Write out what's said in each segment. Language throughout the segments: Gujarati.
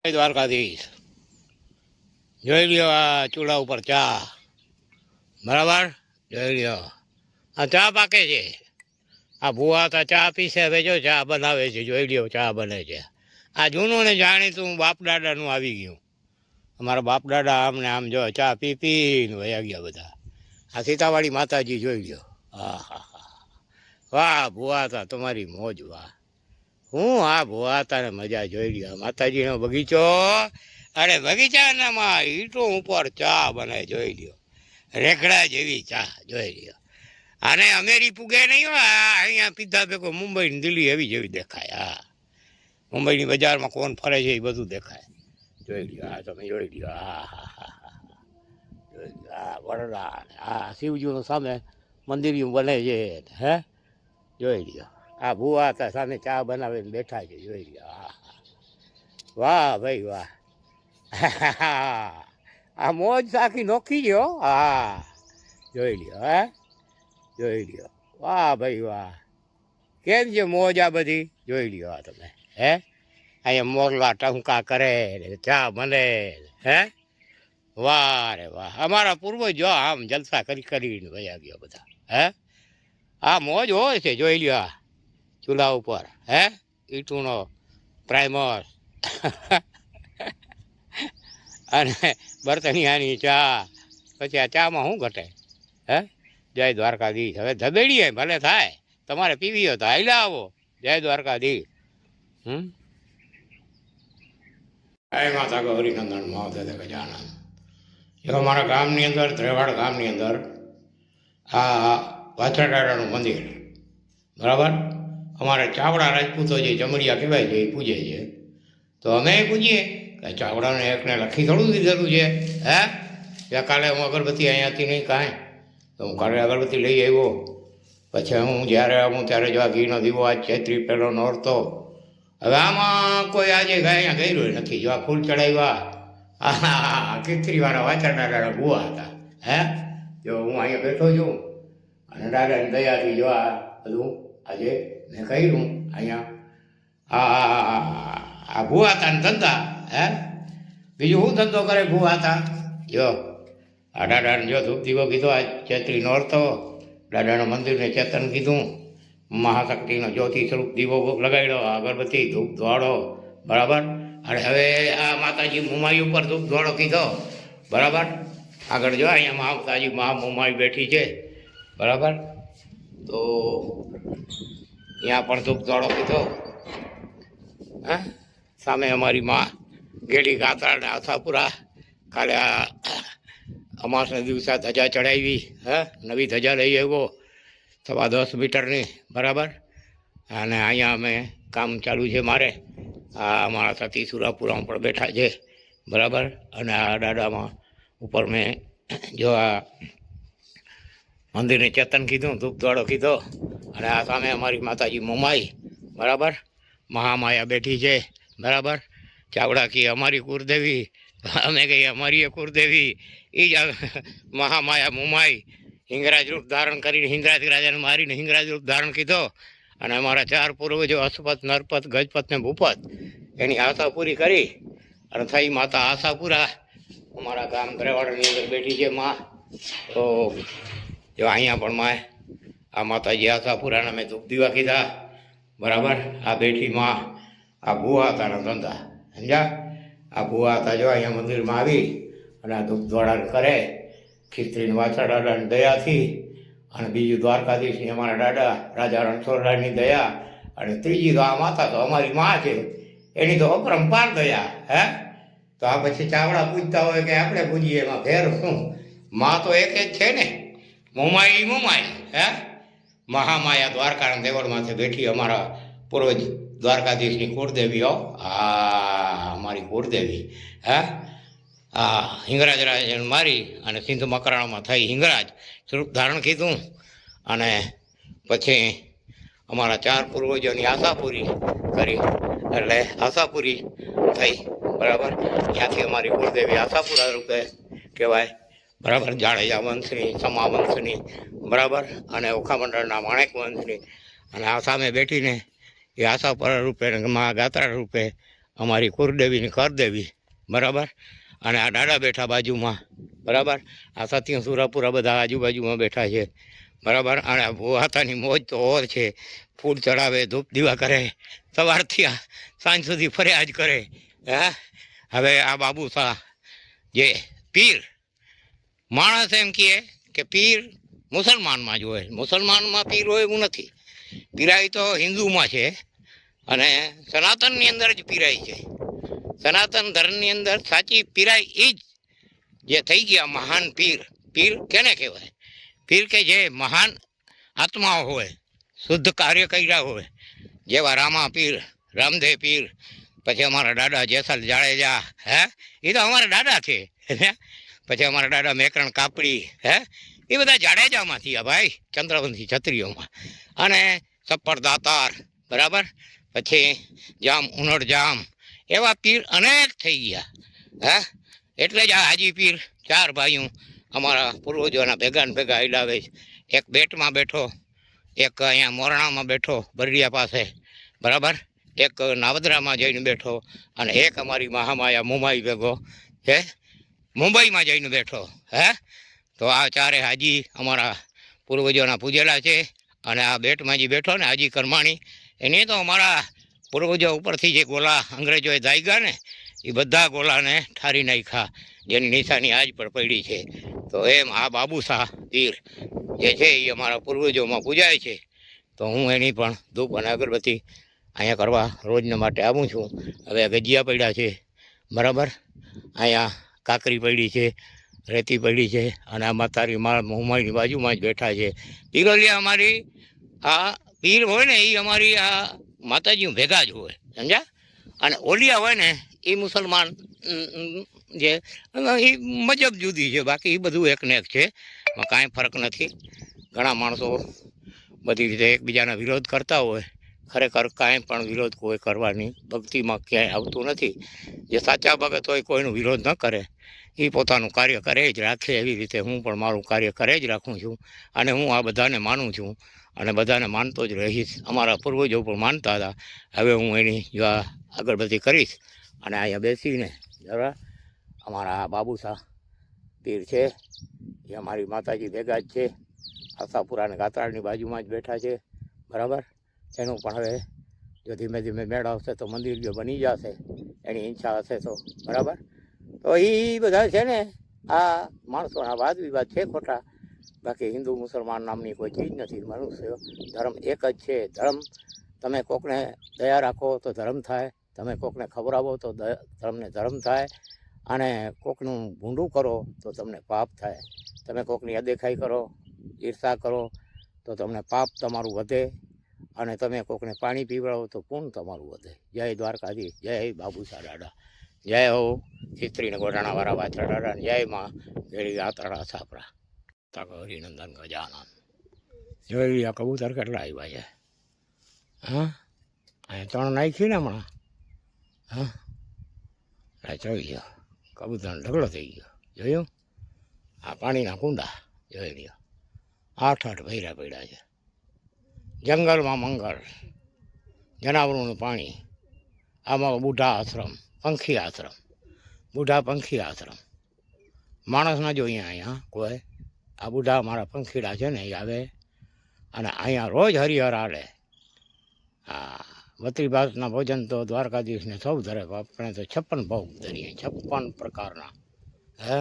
દ્વારકાધીશ જોઈ લ્યો આ ચૂલા ઉપર ચા બરાબર જોઈ લ્યો આ ચા પાકે છે આ ભૂવા તો ચા પીશે હવે જો ચા બનાવે છે જોઈ લ્યો ચા બને છે આ જૂનું ને જાણીતું બાપ દાદાનું આવી ગયું અમારા બાપ દાદા આમને આમ જો ચા પી પીને વયા ગયા બધા આ સીતાવાળી માતાજી જોઈ લ્યો હા હા હા વાહ ભૂવા હતા તમારી મોજ વાહ હું આ ભૂવા હતા ને મજા જોઈ લ્યો માતાજીનો બગીચો અરે બગીચાનામાં ઈંટો ઉપર ચા બને જોઈ લ્યો રેખડા જેવી ચા જોઈ લ્યો અને અમેરી પૂગે નહીં હો અહીંયા પીધા ભેગો મુંબઈ ને દિલ્હી એવી જેવી દેખાય હા મુંબઈની બજારમાં કોણ ફરે છે એ બધું દેખાય જોઈ લ્યો હા તમે જોઈ લ્યો હા હા હા હા જોઈ લ્યો હા વરડા હા શિવજીનું સામે મંદિરિયું બને છે હે જોઈ લ્યો આ ભૂવા હતા સામે ચા બનાવીને બેઠા છે જોઈ લ્યો હા વાહ ભાઈ વાહ આ મોજ સાખી નોખી ગયો હા જોઈ લ્યો હે જોઈ લ્યો વાહ ભાઈ વાહ કેમ છે મોજ આ બધી જોઈ લ્યો આ તમે હે અહીંયા મોરલા ટંકા કરે ચા બને હે વાહ રે વાહ અમારા પૂર્વજો આમ જલસા કરી કરીને વયા ગયા બધા હે આ મોજ હોય છે જોઈ લ્યો આ ચૂલા ઉપર હે ઈટુનો પ્રાઇમર અને બર્તનિયાની ચા પછી આ ચામાં શું ઘટે હે જય દ્વારકાધીશ હવે ધબેડીએ ભલે થાય તમારે પીવી હોય તો હાઈલા આવો જય દ્વારકાધીશ જય માતા ગૌરી નંદન મહોદય ગજાનંદ જો અમારા ગામની અંદર ત્રેવાડ ગામની અંદર આ વાછરડાનું મંદિર બરાબર અમારે ચાવડા રાજપૂતો જે જમડિયા કહેવાય છે એ પૂજે છે તો અમે પૂજીએ કે ચાવડાને એકને લખી થોડું દીધેલું છે હે ત્યાં કાલે હું અગરબત્તી અહીંયાથી નહીં કાંઈ તો હું કાલે અગરબત્તી લઈ આવ્યો પછી હું જ્યારે આવું ત્યારે જો આ ઘીનો દીવો આજ ચૈત્રી પહેલો નોરતો હવે આમાં કોઈ આજે અહીંયા ગયું નથી જો આ ફૂલ ચડાવ્યા હા કીકરીવાળા વાછરડાના ભૂવા હતા હે જો હું અહીંયા બેઠો છું અને દાદાની દયાથી જો આ બધું આજે મેં કર્યું અહીંયા આ ભૂવા હતા ને ધંધા હે બીજું શું ધંધો કરે ભૂવા હતા જો આ દાદાને જો ધૂપ દીવો કીધો આ ચૈત્રી નોરતો દાદાના મંદિરને ચેતન કીધું મહાશક્તિનો જ્યોતિ સ્વરૂપ દીવો લગાડ્યો અગરબત્તી ધૂપ ધોળો બરાબર અને હવે આ માતાજી મુમાઈ ઉપર ધૂપ ધોળો કીધો બરાબર આગળ જો અહીંયા માતાજી મુમાઈ બેઠી છે બરાબર તો અહીંયા પણ ધૂપ ધોળો કીધો હા સામે અમારી માં ગેડી ગાત્રાને આશાપુરા કાલે આ અમાસના દિવસે ધજા ચડાવી હે નવી ધજા લઈ આવ્યો 10.25 મીટરની બરાબર અને અહીંયા અમે કામ ચાલુ છે મારે આ અમારા સતી સુરાપુરામાં પણ બેઠા છે બરાબર અને આ દાદામાં ઉપર મેં જો આ મંદિરને ચેતન કીધું ધૂપ ધોળો કીધો અને આ સામે અમારી માતાજી મુમાઈ બરાબર મહામાયા બેઠી છે બરાબર ચાવડા કી અમારી કુરદેવી અમે કહીએ અમારી કુરદેવી એ જ મહામાયા મુમાઈ હિંગરાજ રૂપ ધારણ કરીને હિંગરાજ રાજાને મારીને હિંગરાજ રૂપ ધારણ કીધો અને અમારા 4 પૂર્વજો અશ્વત નરપત ગજપત ને ભૂપત એની આશા પૂરી કરી અને થઈ માતા આશાપુરા અમારા ગામ ત્રેવાડની અંદર બેઠી છે માં તો જો અહીંયા પણ માં આ માતાજી આશાપુરાના મેં ધૂપ દીવા કીધા બરાબર આ બેઠી માં આ ભૂવા હતાના ધંધા સમજ્યા આ ભૂવા હતા જો અહીંયા મંદિરમાં આવી અને આ ધૂપ ધોળાણ કરે ખીસ્ત્રીને વાછરડાની દયાથી અને બીજું દ્વારકાધીશની અમારા દાદા રાજા રણછોડરાયની દયા અને ત્રીજી તો આ માતા તો અમારી માં છે એની તો અપરંપાર દયા હે તો આ પછી ચાવડા પૂજતા હોય કે આપણે પૂજીએ એમાં ફેર શું માં તો એક જ છે ને મુમાઈ હે મહામાયા દ્વારકાના દેવળમાંથી બેઠી અમારા પૂર્વજ દ્વારકાધીશની કુળદેવીઓ આ અમારી કુળદેવી હે આ હિંગરાજ રાજાને મારી અને સિંધ મકરાણામાં થઈ હિંગરાજ સ્વરૂપ ધારણ કીધું અને પછી અમારા 4 પૂર્વજોની આશા પૂરી કરી એટલે આશાપુરી થઈ બરાબર ત્યાંથી અમારી કુળદેવી આશાપુરા રૂપે કહેવાય બરાબર જાડેજા વંશની સમા વંશની બરાબર અને ઓખા મંડળના માણેક વંશની અને આ સામે બેઠીને એ આશાપુરા રૂપે મા ગાત્રા રૂપે અમારી કુળદેવીની કરદેવી, બરાબર. અને આ દાદા બેઠા બાજુમાં, બરાબર. આ સત્ય સુરાપુરા બધા આજુબાજુમાં બેઠા છે, બરાબર. અને આ ભૂહાતાની મોજ તો ઓર છે. ફૂલ ચડાવે, ધૂપ દીવા કરે, સવારથી સાંજ સુધી ફરિયાદ કરે. હા, હવે આ બાબુ શાહ જે પીર, માણસ એમ કહે કે પીર મુસલમાનમાં જ હોય, મુસલમાનમાં પીર હોય એવું નથી. પીરાઈ તો હિન્દુમાં છે, અને સનાતનની અંદર જ પીરાઈ છે. સનાતન ધર્મની અંદર સાચી પીરાઈ એ જ જે થઈ ગયા મહાન પીર. પીર કેને કહેવાય? પીર કે જે મહાન આત્માઓ હોય, શુદ્ધ કાર્ય કર્યા હોય, જેવા રામા પીર, રામદેવ પીર, પછી અમારા દાદા જેસલ જાડેજા, હે એ તો અમારા દાદા છે. પછી અમારા દાદા મેકરણ કાપડી, હે એ બધા જાડેજામાંથી આ ભાઈ, ચંદ્રવંશી ક્ષત્રિયોમાં. અને સપ્પર દાતાર, બરાબર. પછી જામ ઉનડ જામ, એવા પીર અનેક થઈ ગયા. હે એટલે જ આ હાજી પીર ચાર ભાઈઓ અમારા પૂર્વજોના ભેગા ને ભેગા હિલાવે છે. એક બેટમાં બેઠો, એક અહીંયા મોરણામાં બેઠો બરડિયા પાસે, બરાબર. એક નાવદરામાં જઈને બેઠો, અને એક અમારી મહામાયા મુંબઈ ભેગો હે મુંબઈમાં જઈને બેઠો. હે તો આ ચારે હાજી અમારા પૂર્વજોના પૂજેલા છે. અને આ બેટમાં જે બેઠો ને હાજી કરમાણી, એની તો અમારા પૂર્વજો ઉપરથી જે ગોલા અંગ્રેજોએ દાગ્યા ને, એ બધા ગોલાને ઠારી નાખ્યા, જેની નિશાની આજ પણ પડી છે. તો એમ આ બાબુ શાહ પીર જે છે એ અમારા પૂર્વજોમાં પૂજાય છે. તો હું એની પણ ધૂપ અને અગરબત્તી અહીંયા કરવા રોજને માટે આવું છું. હવે ગજિયા પડ્યા છે, બરાબર. અહીંયા કાકરી પડી છે, રેતી પડી છે, અને આ માતારી મુંબઈની બાજુમાં જ બેઠા છે. પીરોલિયા અમારી આ પીર હોય ને એ અમારી આ માતાજી ભેગા જ હોય, સમજ્યા. અને ઓલિયા હોય ને એ મુસલમાન જે એ મજબ જુદી છે, બાકી એ બધું એક ને એક છે, એમાં કાંઈ ફરક નથી. ઘણા માણસો બધી રીતે એકબીજાના વિરોધ કરતા હોય, ખરેખર કાંઈ પણ વિરોધ કોઈ કરવાની ભક્તિમાં ક્યાંય આવતું નથી. જે સાચા ભગત હોય કોઈનો વિરોધ ન કરે, એ પોતાનું કાર્ય કરે જ રાખે. એવી રીતે હું પણ મારું કાર્ય કરે જ રાખું છું, અને હું આ બધાને માનું છું, અને બધાને માનતો જ રહીશ. અમારા પૂર્વજો પણ માનતા હતા. હવે હું એની જો આગળ બધી કરીશ. અને અહીંયા બેસીને જરા અમારા બાબુ શાહ પીર છે, એ અમારી માતાજી ભેગા જ છે. આશાપુરા અને ગાતાળની બાજુમાં જ બેઠા છે, બરાબર. એનું પણ હવે જો ધીમે ધીમે મેળ આવશે તો મંદિર જો બની જશે, એની ઈચ્છા હશે તો, બરાબર. તો એ બધા છે ને આ માણસોના વાદ વિવાદ છે ખોટા, બાકી હિન્દુ મુસલમાન નામની કોઈ ચીજ નથી. મનુષ્ય ધર્મ એક જ છે. ધર્મ તમે કોકને દયા રાખો તો ધર્મ થાય, તમે કોકને ખવડાવો તો તમને ધર્મ થાય, અને કોકનું ભૂંડું કરો તો તમને પાપ થાય. તમે કોકની અદેખાઈ કરો, ઈર્ષા કરો તો તમને પાપ તમારું વધે, અને તમે કોકને પાણી પીવડાવો તો પૂર્ણ તમારું વધે. જય દ્વારકાધીશ, જય બાબુ શાહ દાદા, જય હો ચિત્રીને ગોટાણાવાળા વાછરા દાદા, જય માં ભેળી આતરડા છાપરા, હરિનંદન ગજાનન. જોઈ આ કબૂતર કેટલા આવ્યા છે. હા, અહીંયા 3 નાખી ને હમણાં. હા જોઈ લ્યો, કબૂતરનો ઢગલો થઈ ગયો. જોયું? આ પાણીના કુંડા જોઈ લ્યો, 8 ભૈરા પડ્યા છે. જંગલમાં મંગળ, જનાવરોનું પાણી. આમાં બુઢા આશ્રમ, પંખી આશ્રમ, બુઢા પંખી આશ્રમ. માણસ ના જોઈએ અહીંયા કોઈ. આ બુઢા મારા પંખીડા છે ને એ આવે, અને અહીંયા રોજ હરિહર હાલે. હા, બત્રી ભાતના ભોજન તો દ્વારકાધીશને સૌ ધરે. આપણે તો 56 ભોગ ધરીએ, 56 પ્રકારના. હે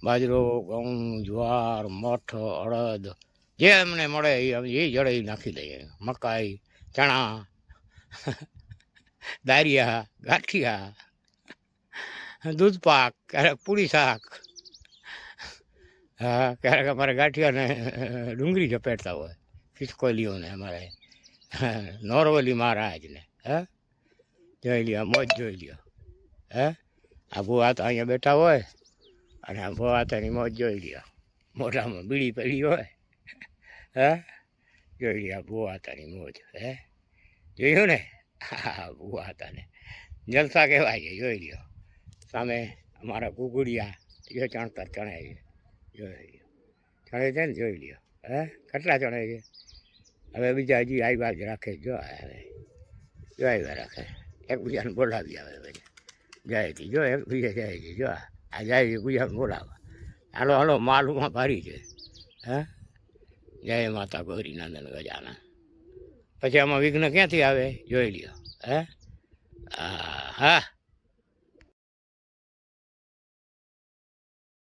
બાજરો, ઘઉં, જુવાર, મઠ, અડદ, જે એમને મળે એ જડે નાખી દઈએ. મકાઈ, ચણા, દારિયા, ગાંઠિયા, દૂધપાક, ક્યારેક પૂરી શાક. હા, ક્યારેક અમારે ગાંઠિયાને ડુંગળી ઝપેટતા હોય, ખિસકોલીઓને અમારે નોરવલી મહારાજને. હે જોઈ લ્યો, મોજ જોઈ લ્યો. હે આ ભૂવા તો અહીંયા બેઠા હોય, અને આ ભૂવા તેની મોજ જોઈ લ્યો. મોઢામાં બીડી પડી હોય. હે જોઈ લ્યો ભૂવા તાની મોજ. હે જોયું ને? હા, ભૂવા તાને જલસા કહેવાય છે. જોઈ લ્યો સામે અમારા કુકુડિયા જો ચણતર ચણે છે. જોઈ લ્યો ચણે છે ને, જોઈ લ્યો. હે કેટલા ચણે છે. હવે બીજા હજી આવ્યા જ રાખે. જો હવે જો આવ્યા રાખે. એકબીજાને બોલાવી આવે પછી જયથી જો એકબીજા જયથી જો આ જાય એકબીજાને બોલાવે હાલો હાલો માલુમાં ભારી છે હા જય માતા ગૌરી નંદન ગજાનન પછી આમાં વિઘ્ન ક્યાંથી આવે જોઈ લ્યો હે હા હા